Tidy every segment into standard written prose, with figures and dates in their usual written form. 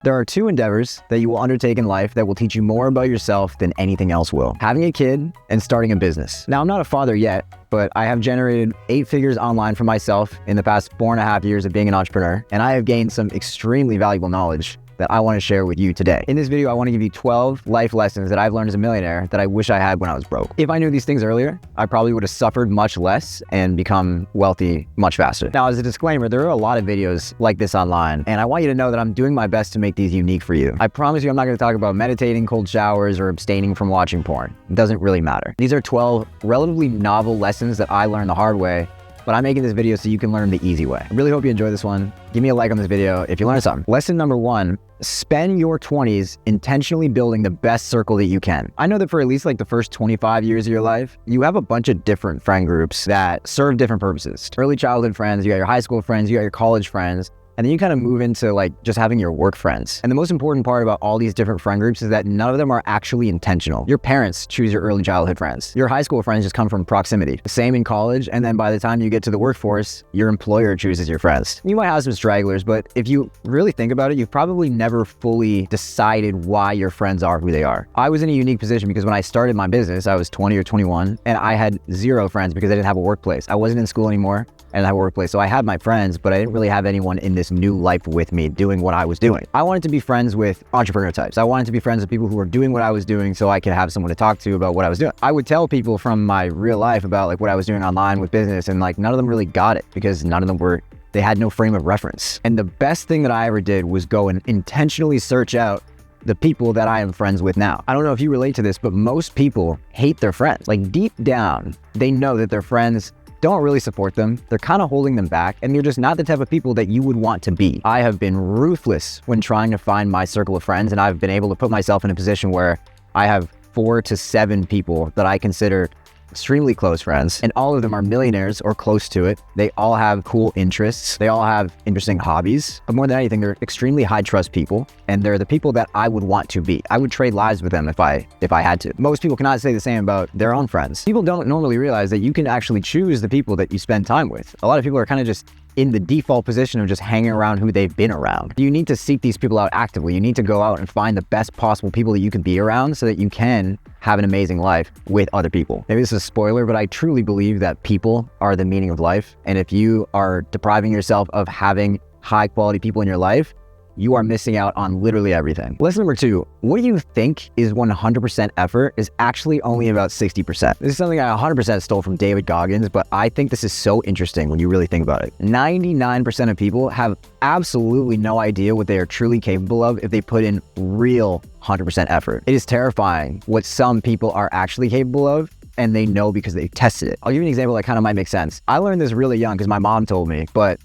There are two endeavors that you will undertake in life that will teach you more about yourself than anything else will. Having a kid and starting a business. Now, I'm not a father yet, but I have generated 8 figures online for myself in the past 4.5 years of being an entrepreneur, and I have gained some extremely valuable knowledge that I want to share with you today. In this video, I want to give you 12 life lessons that I've learned as a millionaire that I wish I had when I was broke. If I knew these things earlier, I probably would have suffered much less and become wealthy much faster. Now, as a disclaimer, there are a lot of videos like this online, and I want you to know that I'm doing my best to make these unique for you. I promise you I'm not going to talk about meditating, cold showers, or abstaining from watching porn. It doesn't really matter. These are 12 relatively novel lessons that I learned the hard way, but I'm making this video so you can learn the easy way. I really hope you enjoy this one. Give me a like on this video if you learned something. Lesson number 1, spend your 20s intentionally building the best circle that you can. I know that for at least like the first 25 years of your life, you have a bunch of different friend groups that serve different purposes. Early childhood friends, you got your high school friends, you got your college friends, and then you kind of move into like just having your work friends. And the most important part about all these different friend groups is that none of them are actually intentional. Your parents choose your early childhood friends. Your high school friends just come from proximity. Same in college, and then by the time you get to the workforce, your employer chooses your friends. You might have some stragglers, but if you really think about it, you've probably never fully decided why your friends are who they are. I was in a unique position because when I started my business, I was 20 or 21, and I had 0 friends because I didn't have a workplace. I wasn't in school anymore. And I have a workplace. So I had my friends, but I didn't really have anyone in this new life with me doing what I was doing. I wanted to be friends with entrepreneur types. I wanted to be friends with people who were doing what I was doing so I could have someone to talk to about what I was doing. I would tell people from my real life about like what I was doing online with business, and like none of them really got it because none of them they had no frame of reference. And the best thing that I ever did was go and intentionally search out the people that I am friends with now. I don't know if you relate to this, but most people hate their friends. Like deep down, they know that their friends don't really support them. They're kind of holding them back, and they're just not the type of people that you would want to be. I have been ruthless when trying to find my circle of friends, and I've been able to put myself in a position where I have 4 to 7 people that I consider extremely close friends, and all of them are millionaires or close to it. They all have cool interests. They all have interesting hobbies. But more than anything, they're extremely high trust people, and they're the people that I would want to be. I would trade lives with them if I had to. Most people cannot say the same about their own friends. People don't normally realize that you can actually choose the people that you spend time with. A lot of people are kind of just in the default position of just hanging around who they've been around. You need to seek these people out actively. You need to go out and find the best possible people that you can be around so that you can have an amazing life with other people. Maybe this is a spoiler, but I truly believe that people are the meaning of life. And if you are depriving yourself of having high quality people in your life, you are missing out on literally everything. Lesson number 2, what you think is 100% effort is actually only about 60%. This is something I 100% stole from David Goggins, but I think this is so interesting when you really think about it. 99% of people have absolutely no idea what they are truly capable of if they put in real 100% effort. It is terrifying what some people are actually capable of, and they know because they've tested it. I'll give you an example that kind of might make sense. I learned this really young because my mom told me, but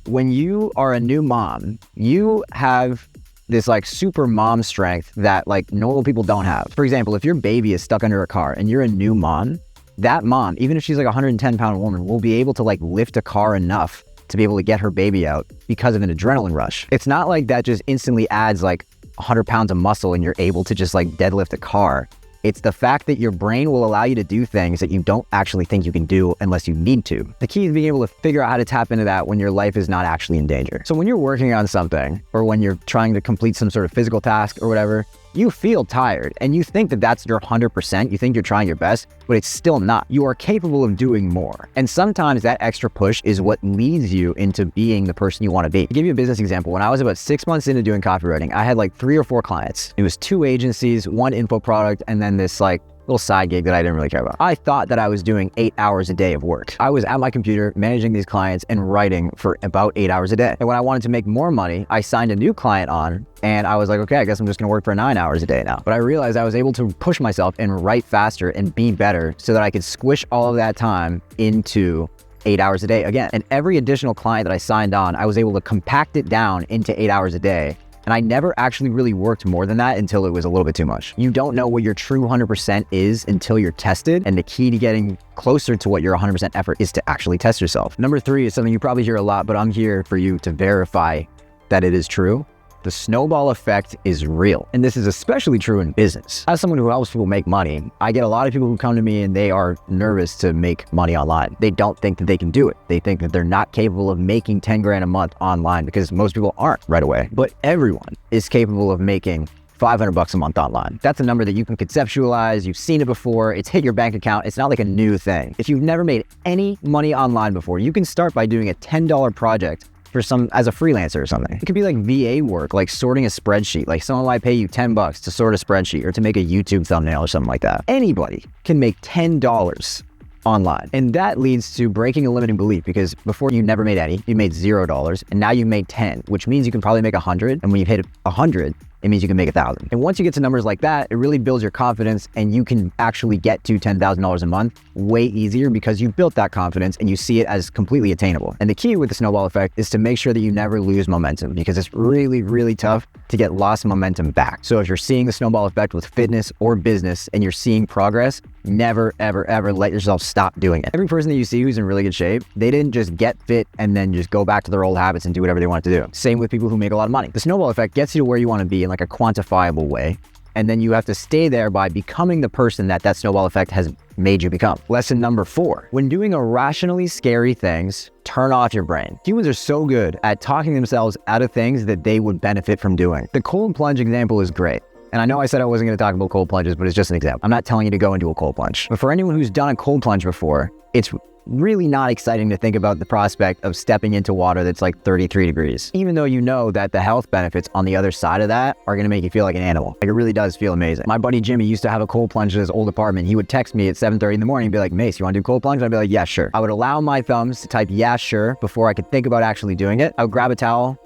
when you are a new mom, you have this like super mom strength that like normal people don't have. For example, if your baby is stuck under a car and you're a new mom, that mom, even if she's like a 110-pound woman, will be able to like lift a car enough to be able to get her baby out because of an adrenaline rush. It's not like that just instantly adds like 100 pounds of muscle and you're able to just like deadlift a car. It's the fact that your brain will allow you to do things that you don't actually think you can do unless you need to. The key is being able to figure out how to tap into that when your life is not actually in danger. So when you're working on something, or when you're trying to complete some sort of physical task or whatever, you feel tired and you think that that's your 100%. You think you're trying your best, but it's still not. You are capable of doing more. And sometimes that extra push is what leads you into being the person you want to be. To give you a business example, when I was about 6 months into doing copywriting, I had like 3 or 4 clients. It was 2 agencies, 1 info product, and then this like little side gig that I didn't really care about. I thought that I was doing 8 hours a day of work. I was at my computer managing these clients and writing for about 8 hours a day. And when I wanted to make more money, I signed a new client on, and I was like, okay, I guess I'm just gonna work for 9 hours a day now. But I realized I was able to push myself and write faster and be better so that I could squish all of that time into 8 hours a day again. And every additional client that I signed on, I was able to compact it down into 8 hours a day. And I never actually really worked more than that until it was a little bit too much. You don't know what your true 100% is until you're tested. And the key to getting closer to what your 100% effort is to actually test yourself. Number 3 is something you probably hear a lot, but I'm here for you to verify that it is true. The snowball effect is real. And this is especially true in business. As someone who helps people make money, I get a lot of people who come to me and they are nervous to make money online. They don't think that they can do it. They think that they're not capable of making 10 grand a month online because most people aren't right away. But everyone is capable of making $500 a month online. That's a number that you can conceptualize. You've seen it before. It's hit your bank account. It's not like a new thing. If you've never made any money online before, you can start by doing a $10 project for as a freelancer or something. It could be like VA work, like sorting a spreadsheet. Like someone might pay you $10 to sort a spreadsheet or to make a YouTube thumbnail or something like that. Anybody can make $10 online. And that leads to breaking a limiting belief, because before you never made any, you made $0, and now you made 10, which means you can probably make 100. And when you've hit 100, it means you can make 1,000. And once you get to numbers like that, it really builds your confidence, and you can actually get to $10,000 a month way easier because you built that confidence and you see it as completely attainable. And the key with the snowball effect is to make sure that you never lose momentum, because it's really, really tough to get lost momentum back. So if you're seeing the snowball effect with fitness or business and you're seeing progress, never, ever, ever let yourself stop doing it. Every person that you see who's in really good shape, they didn't just get fit and then just go back to their old habits and do whatever they wanted to do. Same with people who make a lot of money. The snowball effect gets you to where you want to be in like a quantifiable way. And then you have to stay there by becoming the person that snowball effect has made you become. Lesson number 4, when doing irrationally scary things, turn off your brain. Humans are so good at talking themselves out of things that they would benefit from doing. The cold plunge example is great. And I know I said I wasn't going to talk about cold plunges, but it's just an example. I'm not telling you to go into a cold plunge. But for anyone who's done a cold plunge before, it's really not exciting to think about the prospect of stepping into water that's like 33 degrees. Even though you know that the health benefits on the other side of that are going to make you feel like an animal. Like, it really does feel amazing. My buddy Jimmy used to have a cold plunge in his old apartment. He would text me at 7:30 in the morning and be like, Mace, you want to do cold plunge? And I'd be like, yeah, sure. I would allow my thumbs to type yeah, sure before I could think about actually doing it. I would grab a towel,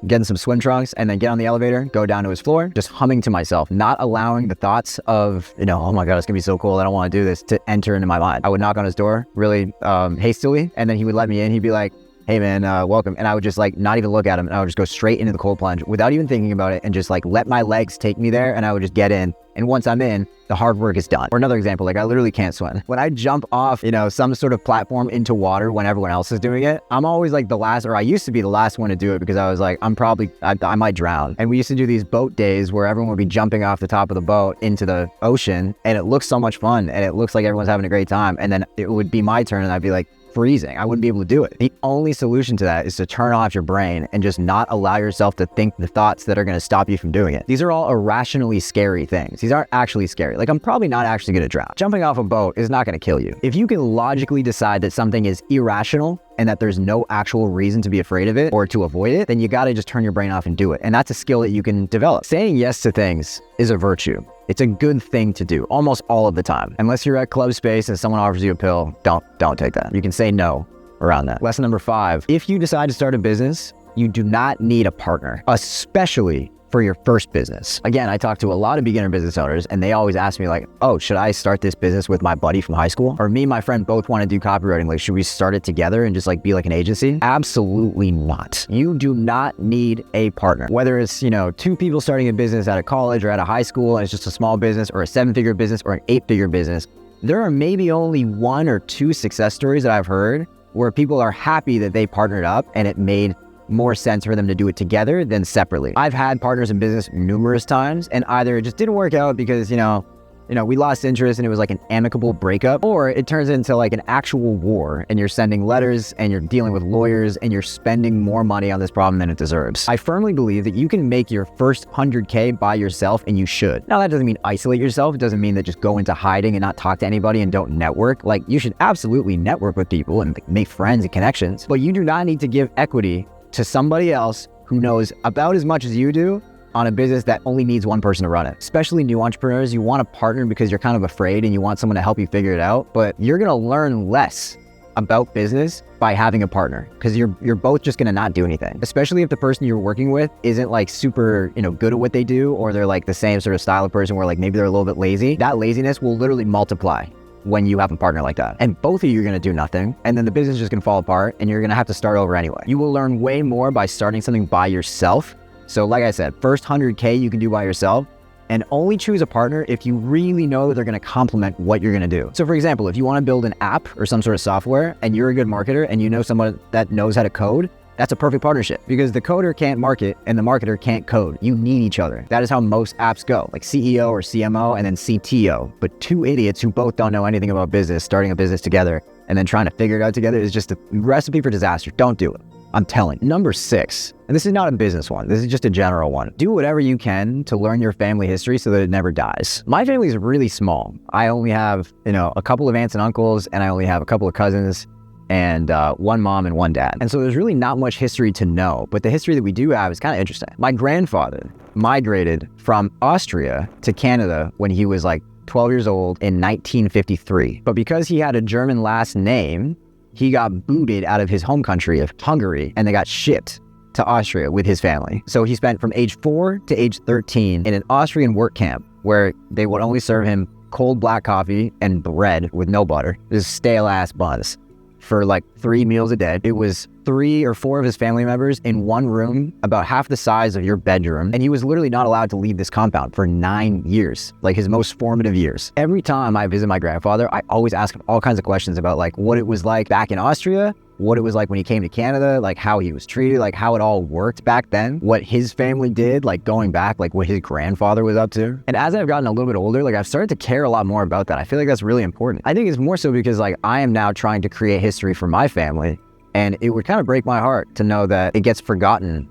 get in some swim trunks, and then get on the elevator, go down to his floor, just humming to myself, not allowing the thoughts of, oh my God, it's gonna be so cold, I don't want to do this, to enter into my mind. I would knock on his door really hastily, and then he would let me in. He'd be like, hey man, welcome. And I would just like not even look at him, and I would just go straight into the cold plunge without even thinking about it, and just like let my legs take me there, and I would just get in. And once I'm in, the hard work is done. Or another example, like I literally can't swim. When I jump off, some sort of platform into water when everyone else is doing it, I'm always like the last, or I used to be the last one to do it, because I was like, I might drown. And we used to do these boat days where everyone would be jumping off the top of the boat into the ocean, and it looks so much fun, and it looks like everyone's having a great time. And then it would be my turn, and I'd be like, freezing. I wouldn't be able to do it. The only solution to that is to turn off your brain and just not allow yourself to think the thoughts that are going to stop you from doing it. These are all irrationally scary things. These aren't actually scary. Like, I'm probably not actually going to drown. Jumping off a boat is not going to kill you. If you can logically decide that something is irrational and that there's no actual reason to be afraid of it or to avoid it, then you got to just turn your brain off and do it. And that's a skill that you can develop. Saying yes to things is a virtue. It's a good thing to do almost all of the time. Unless you're at club space and someone offers you a pill, don't take that. You can say no around that. Lesson number 5, if you decide to start a business, you do not need a partner, especially for your first business. Again, I talk to a lot of beginner business owners, and they always ask me like, oh, should I start this business with my buddy from high school? Or me and my friend both want to do copywriting. Like, should we start it together and just like be like an agency? Absolutely not. You do not need a partner. Whether it's, 2 people starting a business at a college or at a high school, and it's just a small business, or a 7-figure business or an 8-figure business, there are maybe only 1 or 2 success stories that I've heard where people are happy that they partnered up and it made more sense for them to do it together than separately. I've had partners in business numerous times, and either it just didn't work out because, we lost interest and it was like an amicable breakup, or it turns into like an actual war, and you're sending letters and you're dealing with lawyers and you're spending more money on this problem than it deserves. I firmly believe that you can make your first 100K by yourself, and you should. Now, that doesn't mean isolate yourself. It doesn't mean that just go into hiding and not talk to anybody and don't network. Like, you should absolutely network with people and make friends and connections, but you do not need to give equity to somebody else who knows about as much as you do on a business that only needs one person to run it. Especially new entrepreneurs, you want to partner because you're kind of afraid and you want someone to help you figure it out, but you're going to learn less about business by having a partner, because you're both just going to not do anything. Especially if the person you're working with isn't like super, good at what they do, or they're like the same sort of style of person where like maybe they're a little bit lazy. That laziness will literally multiply when you have a partner like that. And both of you are going to do nothing, and then the business is just going to fall apart, and you're going to have to start over anyway. You will learn way more by starting something by yourself. So like I said, first 100K you can do by yourself, and only choose a partner if you really know that they're going to complement what you're going to do. So for example, if you want to build an app or some sort of software and you're a good marketer and you know someone that knows how to code, That's a perfect partnership because the coder can't market and the marketer can't code. You need each other. That is how most apps go, like CEO or CMO and then CTO. But two idiots who both don't know anything about business, starting a business together and then trying to figure it out together is just a recipe for disaster. Don't do it. I'm telling. Number 6, and this is not a business one. This is just a general one. Do whatever you can to learn your family history so that it never dies. My family is really small. I only have, a couple of aunts and uncles, and I only have a couple of cousins and one mom and one dad. And so there's really not much history to know, but the history that we do have is kind of interesting. My grandfather migrated from Austria to Canada when he was like 12 years old in 1953. But because he had a German last name, he got booted out of his home country of Hungary and they got shipped to Austria with his family. So he spent from age 4 to age 13 in an Austrian work camp where they would only serve him cold black coffee and bread with no butter, just stale ass buns, for like 3 meals a day. It was 3 or 4 of his family members in one room, about half the size of your bedroom. And he was literally not allowed to leave this compound for 9 years, like his most formative years. Every time I visit my grandfather, I always ask him all kinds of questions about like what it was like back in Austria, what it was like when he came to Canada, like how he was treated, like how it all worked back then, what his family did, like going back, like what his grandfather was up to. And as I've gotten a little bit older, like I've started to care a lot more about that. I feel like that's really important. I think it's more so because like I am now trying to create history for my family, and it would kind of break my heart to know that it gets forgotten,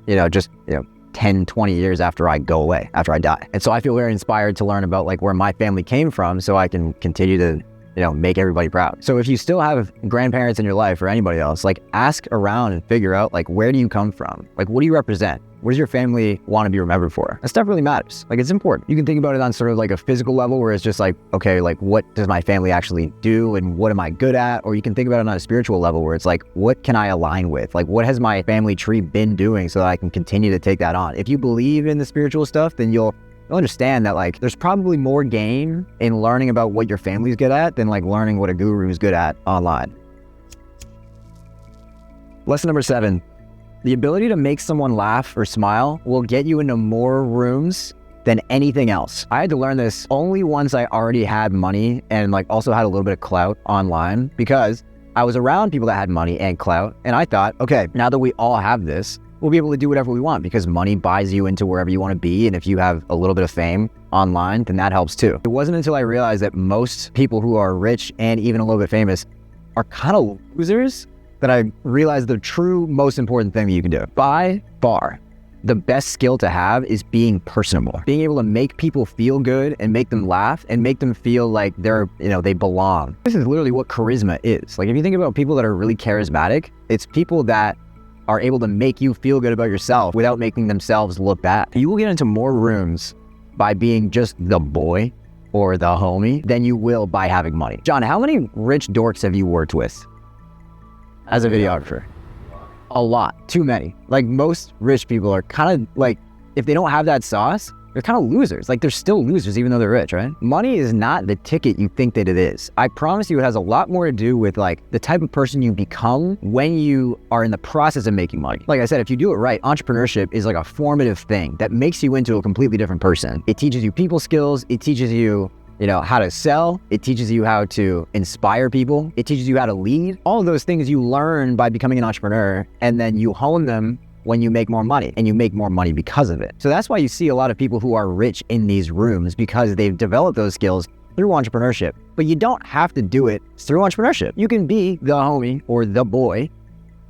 10, 20 years after I go away, after I die. And so I feel very inspired to learn about like where my family came from so I can continue to make everybody proud. So if you still have grandparents in your life or anybody else, like ask around and figure out like, where do you come from? Like, what do you represent? What does your family want to be remembered for? That stuff really matters. Like, it's important. You can think about it on sort of like a physical level where it's just like, okay, like what does my family actually do and what am I good at? Or you can think about it on a spiritual level where it's like, what can I align with? Like, what has my family tree been doing so that I can continue to take that on? If you believe in the spiritual stuff, then you'll understand that like there's probably more gain in learning about what your family's good at than like learning what a guru is good at online. Lesson number 7, the ability to make someone laugh or smile will get you into more rooms than anything else. I had to learn this only once I already had money and like also had a little bit of clout online, because I was around people that had money and clout, and I thought, okay, now that we all have this, we'll be able to do whatever we want because money buys you into wherever you want to be. And if you have a little bit of fame online, then that helps too. It wasn't until I realized that most people who are rich and even a little bit famous are kind of losers that I realized the true most important thing that you can do. By far, the best skill to have is being personable. Being able to make people feel good and make them laugh and make them feel like they're, they belong. This is literally what charisma is. Like if you think about people that are really charismatic, it's people that are able to make you feel good about yourself without making themselves look bad. You will get into more rooms by being just the boy or the homie than you will by having money. John, how many rich dorks have you worked with as a videographer? A lot. Too many. Like most rich people are kind of like, if they don't have that sauce, they're kind of losers. Like they're still losers even though they're rich, right? Money is not the ticket you think that it is. I promise you it has a lot more to do with like the type of person you become when you are in the process of making money. Like I said, if you do it right, entrepreneurship is like a formative thing that makes you into a completely different person. It teaches you people skills. It teaches you how to sell. It teaches you how to inspire people. It teaches you how to lead. All of those things you learn by becoming an entrepreneur, and then you hone them when you make more money, and you make more money because of it. So that's why you see a lot of people who are rich in these rooms, because they've developed those skills through entrepreneurship. But you don't have to do it through entrepreneurship. You can be the homie or the boy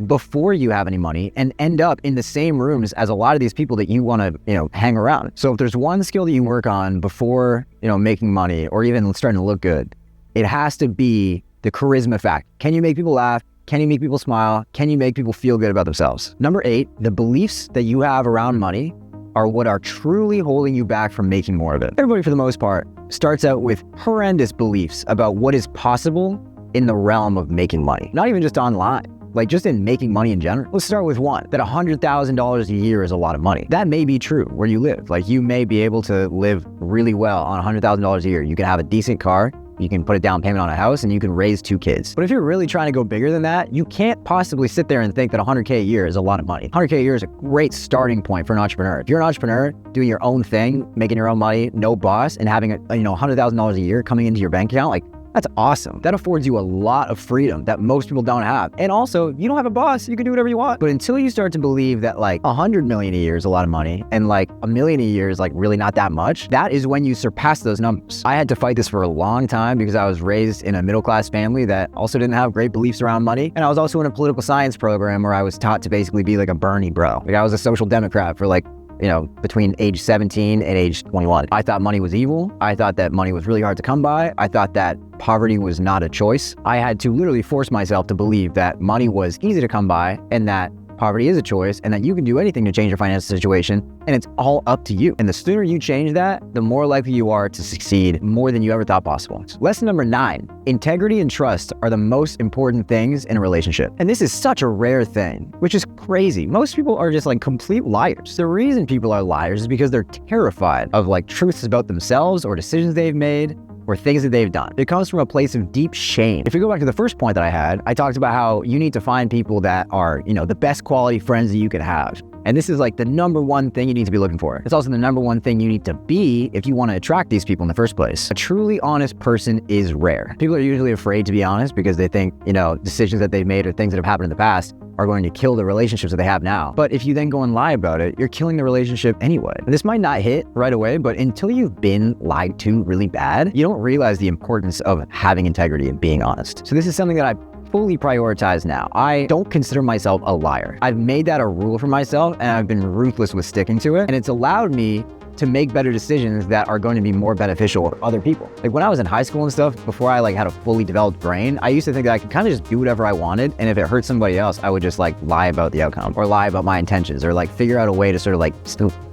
before you have any money and end up in the same rooms as a lot of these people that you want to, hang around. So if there's one skill that you work on before, making money or even starting to look good, it has to be the charisma fact. Can you make people laugh? Can you make people smile? Can you make people feel good about themselves? Number 8, the beliefs that you have around money are what are truly holding you back from making more of it. Everybody, for the most part, starts out with horrendous beliefs about what is possible in the realm of making money. Not even just online, like just in making money in general. Let's start with one, that $100,000 a year is a lot of money. That may be true where you live. Like you may be able to live really well on $100,000 a year. You can have a decent car, you can put a down payment on a house, and you can raise 2 kids. But if you're really trying to go bigger than that, you can't possibly sit there and think that $100K a year is a lot of money. $100K a year is a great starting point for an entrepreneur. If you're an entrepreneur doing your own thing, making your own money, no boss, and having $100,000 a year coming into your bank account, like That's awesome. That affords you a lot of freedom that most people don't have. And also, you don't have a boss. You can do whatever you want. But until you start to believe that like 100 million a year is a lot of money and like a million a year is like really not that much, that is when you surpass those numbers. I had to fight this for a long time because I was raised in a middle-class family that also didn't have great beliefs around money. And I was also in a political science program where I was taught to basically be like a Bernie bro. Like I was a social democrat for like, you know, between age 17 and age 21. I thought money was evil. I thought that money was really hard to come by. I thought that poverty was not a choice. I had to literally force myself to believe that money was easy to come by and that poverty is a choice and that you can do anything to change your financial situation and it's all up to you. And the sooner you change that, the more likely you are to succeed more than you ever thought possible. Lesson number 9, integrity and trust are the most important things in a relationship. And this is such a rare thing, which is crazy. Most people are just like complete liars. The reason people are liars is because they're terrified of like truths about themselves or decisions they've made or things that they've done. It comes from a place of deep shame. If we go back to the first point that I had, I talked about how you need to find people that are, you know, the best quality friends that you can have. And this is like the number one thing you need to be looking for. It's also the number one thing you need to be if you want to attract these people in the first place. A truly honest person is rare. People are usually afraid to be honest because they think, you know, decisions that they've made or things that have happened in the past are going to kill the relationships that they have now. But if you then go and lie about it, you're killing the relationship anyway. And this might not hit right away, but until you've been lied to really bad, you don't realize the importance of having integrity and being honest. So this is something that I fully prioritize now. I don't consider myself a liar. I've made that a rule for myself and I've been ruthless with sticking to it. And it's allowed me to make better decisions that are going to be more beneficial for other people. Like when I was in high school and stuff, before I like had a fully developed brain, I used to think that I could kind of just do whatever I wanted. And if it hurt somebody else, I would just like lie about the outcome or lie about my intentions or like figure out a way to sort of like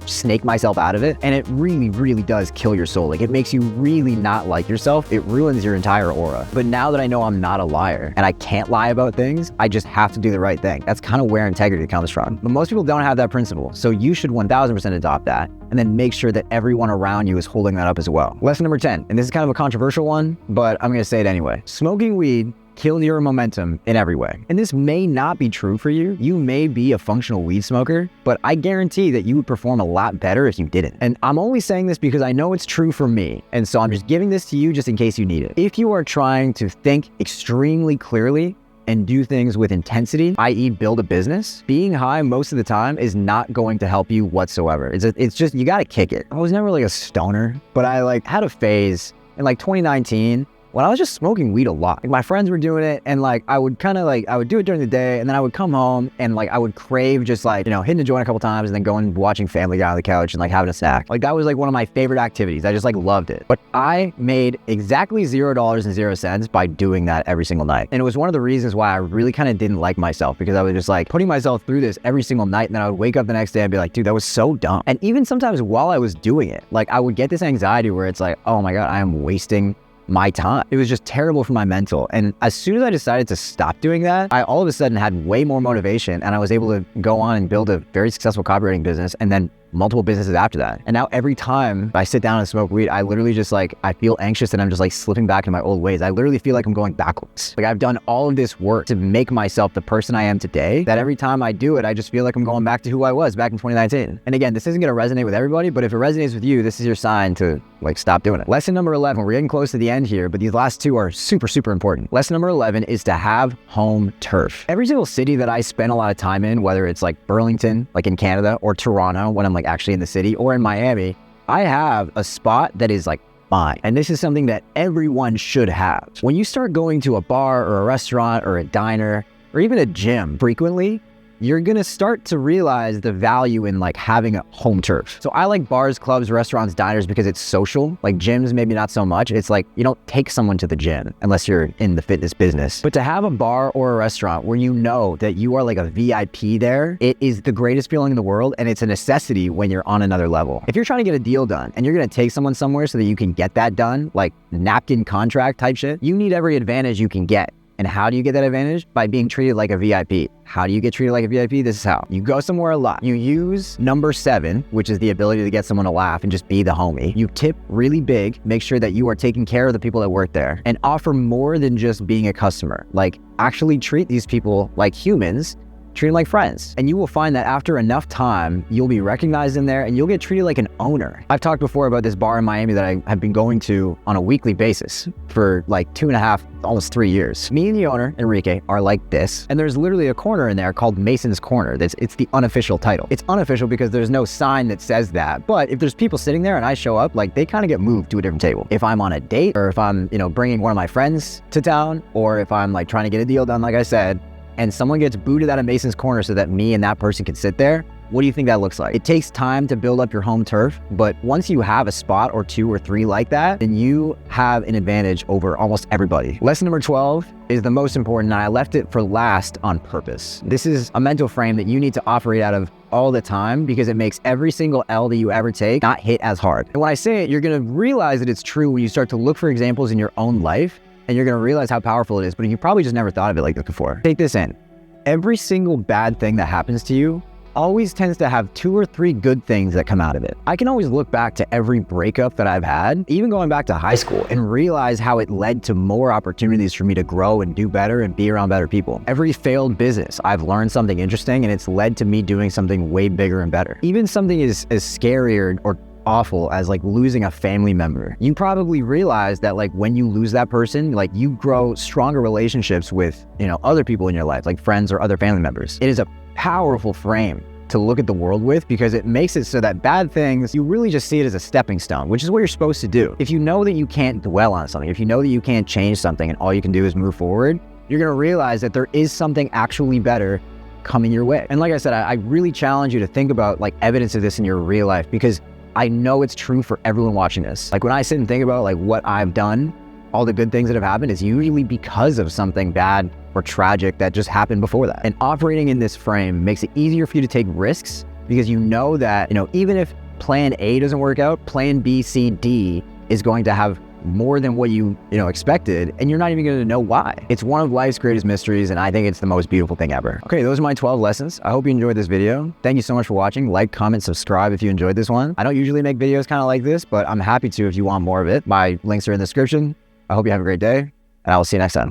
snake myself out of it. And it really, really does kill your soul. Like it makes you really not like yourself. It ruins your entire aura. But now that I know I'm not a liar and I can't lie about things, I just have to do the right thing. That's kind of where integrity comes from. But most people don't have that principle. So you should 1000% adopt that and then make sure that everyone around you is holding that up as well. Lesson number 10, and this is kind of a controversial one, but I'm gonna say it anyway. Smoking weed kills your momentum in every way. And this may not be true for you. You may be a functional weed smoker, but I guarantee that you would perform a lot better if you didn't. And I'm only saying this because I know it's true for me. And so I'm just giving this to you just in case you need it. If you are trying to think extremely clearly and do things with intensity, i.e. build a business, being high most of the time is not going to help you whatsoever. It's just, you gotta kick it. I was never like a stoner, but I like had a phase in like 2019 when I was just smoking weed a lot. Like my friends were doing it and like I would kind of like, I would do it during the day and then I would come home and like I would crave just like, you know, hitting the joint a couple times and then going watching Family Guy on the couch and like having a snack. Like that was like one of my favorite activities. I just like loved it. But I made exactly $0.00 by doing that every single night. And it was one of the reasons why I really kind of didn't like myself because I was just like putting myself through this every single night and then I would wake up the next day and be like, dude, that was so dumb. And even sometimes while I was doing it, like I would get this anxiety where it's like, oh my God, I am wasting my time. It was just terrible for my mental. And as soon as I decided to stop doing that, I all of a sudden had way more motivation and I was able to go on and build a very successful copywriting business and then multiple businesses after that. And now every time I sit down and smoke weed, I literally just like, I feel anxious and I'm just like slipping back into my old ways. I literally feel like I'm going backwards. Like I've done all of this work to make myself the person I am today, that every time I do it, I just feel like I'm going back to who I was back in 2019. And again, this isn't gonna resonate with everybody, but if it resonates with you, this is your sign to like stop doing it. Lesson number 11, we're getting close to the end here, but these last two are super, super important. Lesson number 11 is to have home turf. Every single city that I spend a lot of time in, whether it's like Burlington, like in Canada, or Toronto, when I'm like actually in the city, or in Miami, I have a spot that is like mine. And this is something that everyone should have. When you start going to a bar or a restaurant or a diner or even a gym frequently, you're gonna start to realize the value in like having a home turf. So I like bars, clubs, restaurants, diners because it's social. Like gyms, maybe not so much. It's like you don't take someone to the gym unless you're in the fitness business. But to have a bar or a restaurant where you know that you are like a VIP there, it is the greatest feeling in the world and it's a necessity when you're on another level. If you're trying to get a deal done and you're gonna take someone somewhere so that you can get that done, like napkin contract type shit, you need every advantage you can get. And how do you get that advantage? By being treated like a VIP. How do you get treated like a VIP? This is how. You go somewhere a lot. You use number 7, which is the ability to get someone to laugh and just be the homie. You tip really big, make sure that you are taking care of the people that work there, and offer more than just being a customer. Like actually treat these people like humans treat them like friends. And you will find that after enough time, you'll be recognized in there and you'll get treated like an owner. I've talked before about this bar in Miami that I have been going to on a weekly basis for like 2.5, almost 3 years. Me and the owner, Enrique, are like this. And there's literally a corner in there called Mason's Corner. It's the unofficial title. It's unofficial because there's no sign that says that. But if there's people sitting there and I show up, like they kind of get moved to a different table. If I'm on a date or if I'm, bringing one of my friends to town, or if I'm like trying to get a deal done, like I said, and someone gets booted out of Mason's Corner so that me and that person can sit there, what do you think that looks like? It takes time to build up your home turf, but once you have a spot or 2 or 3 like that, then you have an advantage over almost everybody. Lesson number 12 is the most important, and I left it for last on purpose. This is a mental frame that you need to operate out of all the time because it makes every single L that you ever take not hit as hard. And when I say it, you're gonna realize that it's true when you start to look for examples in your own life, and you're gonna realize how powerful it is, but you probably just never thought of it like this before. Take this in. Every single bad thing that happens to you always tends to have 2 or 3 good things that come out of it. I can always look back to every breakup that I've had, even going back to high school, and realize how it led to more opportunities for me to grow and do better and be around better people. Every failed business, I've learned something interesting and it's led to me doing something way bigger and better. Even something as scary or awful as like losing a family member. You probably realize that like when you lose that person, like you grow stronger relationships with, other people in your life, like friends or other family members. It is a powerful frame to look at the world with because it makes it so that bad things, you really just see it as a stepping stone, which is what you're supposed to do. If you know that you can't dwell on something, if you know that you can't change something and all you can do is move forward, you're gonna realize that there is something actually better coming your way. And like I said, I really challenge you to think about like evidence of this in your real life because I know it's true for everyone watching this. Like when I sit and think about like what I've done, all the good things that have happened is usually because of something bad or tragic that just happened before that. And operating in this frame makes it easier for you to take risks because you know that, even if plan A doesn't work out, plan B, C, D is going to have more than what you expected, and you're not even going to know why. It's one of life's greatest mysteries, and I think it's the most beautiful thing ever. Okay, those are my 12 lessons. I hope you enjoyed this video. Thank you so much for watching. Like, comment, subscribe if you enjoyed this one. I don't usually make videos kind of like this, but I'm happy to if you want more of it. My links are in the description. I hope you have a great day, and I will see you next time.